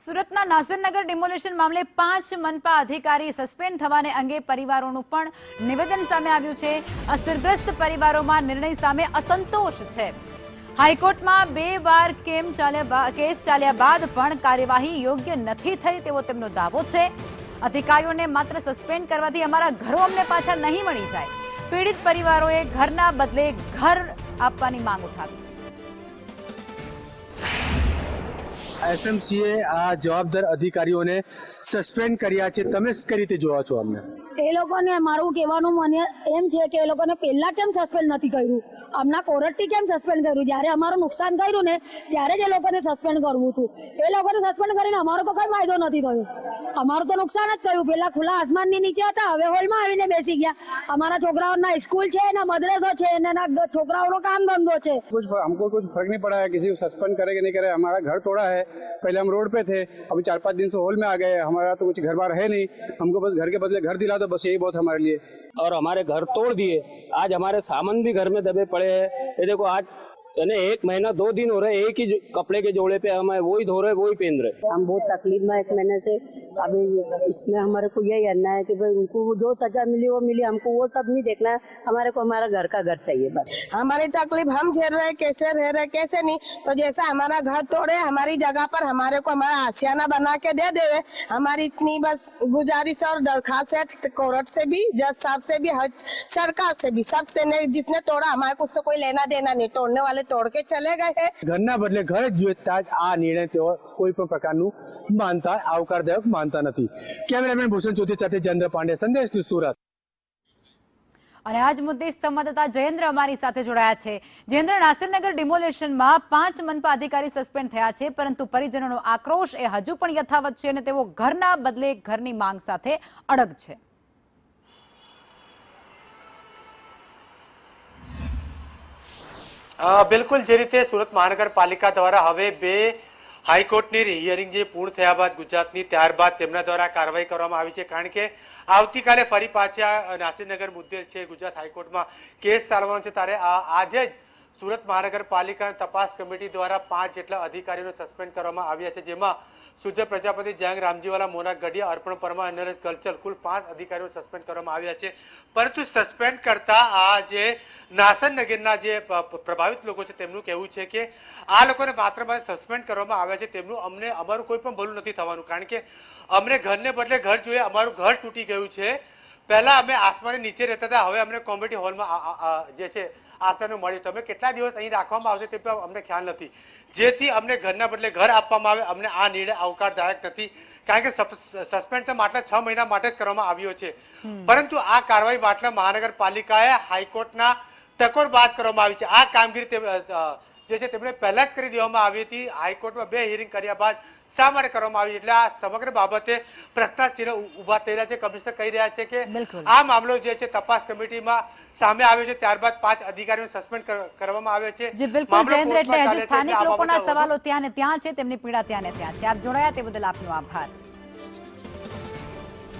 સુરતના નાસિરનગર ડિમોલિશન મામલે 5 મનપા અધિકારી સસ્પેન્ડ થવાને અંગે પરિવારોનું પણ નિવેદન સામે આવ્યું છે। અસરગ્રસ્ત પરિવારોમાં નિર્ણય સામે અસંતોષ છે। હાઈકોર્ટમાં 2 વાર કેસ ચાલ્યા બાદ પણ કાર્યવાહી યોગ્ય નથી થઈ તેવો તેમનો દાવો છે। અધિકારીઓને માત્ર સસ્પેન્ડ કરવાથી અમારા ઘરો અમને પાછા નહીં મળી જાય। પીડિત પરિવારોએ ઘરના બદલે ઘર આપવાની માંગ ઉઠાવી। एसएमसीए आ जवाबदार अधिकारीओं ने सस्पेंड कर्या छे। तमे कई रीते जोवा छो? अमने ए लोकोने मारू कहेवानुं मन एम छे के ए लोकोने पहेला केम सस्पेंड नथी कर्युं, अमना कोर्टे केम सस्पेंड कर्युं? ज्यारे अमारुं नुकसान कर्युं ने त्यारे ज ए लोकोने सस्पेंड करवुं हतुं। ए लोकोने सस्पेंड करीने अमारो तो कई फायदो नथी थयो, अमारुं तो नुकसान ज थयुं। पेला खुला आसमाननी नीचे हता, हवे होलमां आवीने बेसी गया। अमारा छोकराओना स्कूल छे ने मदरसो छे ने ना छोकराओनो काम धंधो छे। हमको कुछ फर्क नहीं पड़ा है, किसी को सस्पेंड करे कि नहीं करे। हमारा घर तोड़ा है, पहले हम रोड पे थे, अभी 4-5 दिन से हॉल में आ गए। हमारा तो कुछ घर बार है नहीं, हमको बस घर के बदले घर दिला दो, बस यही बहुत हमारे लिए। और हमारे घर तोड़ दिए। आज हमारे सामान भी घर में दबे पड़े हैं। ये देखो आज यानी 1 महीना 2 दिन हो रहे, एक ही कपड़े के जोड़े पे हम वही धो रहे वही पहन रहे। हम बहुत तकलीफ में 1 महीने से। अभी इसमें हमारे को यही करना है कि भाई उनको जो सजा मिली वो मिली, हमको वो सब नहीं देखना है। हमारे को हमारा घर का घर चाहिए बस। हमारी तकलीफ हम झेल रहे, कैसे रह रहे कैसे नहीं। तो जैसा हमारा घर तोड़े, हमारी जगह पर हमारे को हमारा आशियाना बना के दे देवे। हमारी इतनी बस गुजारिश और दरखास्त है कोर्ट से भी, जज साहब से भी, सरकार से भी, सबसे नहीं। जिसने तोड़ा हमारे को उससे कोई लेना देना नहीं, तोड़ने वाले तोड़ के चले गए हैं। घरना बदले घर जोईता ज आ निर्णय तेओ कोई पण प्रकारનું માનતા આવકારદાયક માનતા નથી। કેમેરામેન ભૂષણ ચોથી સાથે જયેન્દ્ર પાંડે, સંદેશ ન્યૂઝ સુરત। અને આજ મુદ્દે સંવાદદાતા જયેન્દ્ર અમારી સાથે જોડાયા છે। જયેન્દ્ર, નાસિરનગર ડિમોલિશનમાં 5 મનપા અધિકારી સસ્પેન્ડ થયા છે, પરંતુ પરિજનોનો આક્રોશ એ હજુ પણ યથાવત છે અને તેઓ ઘરના બદલે ઘરની માંગ સાથે અડગ છે। बिल्कुल जे रीते सूरत महानगरपालिका द्वारा हवे 2 हाईकोर्टनी हियरिंग जे पूर्ण थया बाद गुजरातनी त्यारबाद तेमना द्वारा कार्यवाही करवामां आवी छे। कारण के आवतीकाले फरी पाछा नासिरनगर मुद्दे छे गुजरात हाईकोर्टमां केस चालવાનો छे, त्यारे आज ज सूरत महानगरपालिका तपास कमिटी द्वारा 5 जेटला अधिकारीओने सस्पेन्ड करवामां आव्या छे। जेमां सुजय प्रजापति, जयंग रामजीवाला, मोना गढ़िया, अर्पण परमार, नरेश गलचल कुल 5 अधिकारीओ सस्पेन्ड करवामां आव्या छे। परंतु सस्पेन्ड करता आ जे नासिरनगરના જે પ્રભાવિત લોકો છે તેમનું કહેવું છે કે આ લોકોને માત્ર સસ્પેન્ડ કરવામાં આવ્યા છે, તેમનું અમને અમારું કોઈ પણ ભલું નથી થવાનું। કારણ કે અમને ઘરને બદલે ઘર જોઈએ, અમારું ઘર તૂટી ગયું છે। પહેલા અમે આસમાને નીચે રહેતા હતા, હવે અમને કોમ્યુનિટી હોલમાં જે છે આસનો મળ્યું। તમે કેટલા દિવસ અહીં રાખવામાં આવશે તે પણ અમને ખ્યાલ નથી, જેથી અમને ઘરના બદલે ઘર આપવામાં આવે। અમને આ નિર્ણય આવકારદાયક નથી, કારણ કે સસ્પેન્ડ તો માત્ર 6 મહિના માટે જ કરવામાં આવ્યો છે। પરંતુ આ કાર્યવાહી માટે મહાનગરપાલિકાએ હાઈકોર્ટના ટકોર બાદ કરવામાં આવી છે। આ કામગીરી જે છે તેમણે પહેલા જ કરી દેવામાં આવી હતી। હાઈકોર્ટમાં 2 હિયરિંગ કર્યા બાદ શા માટે કરવામાં આવી, એટલે આ સમગ્ર બાબતે પ્રશ્નાચિહ્ન ઉભા થઈ રહ્યા છે। કમિશનર કહી રહ્યા છે કે આ મામલો જે છે તપાસ કમિટીમાં સામે આવ્યો છે, ત્યારબાદ 5 અધિકારીઓને સસ્પેન્ડ કરવામાં આવ્યા છે। જી બિલકુલ જયેન્દ્ર, એટલે હજી સ્થાનિક લોકોના સવાલો ત્યાં ને ત્યાં છે, તેમની પીડા ત્યાં ને ત્યાં છે। આપ જોડાયા તે બદલ આપનો આભાર।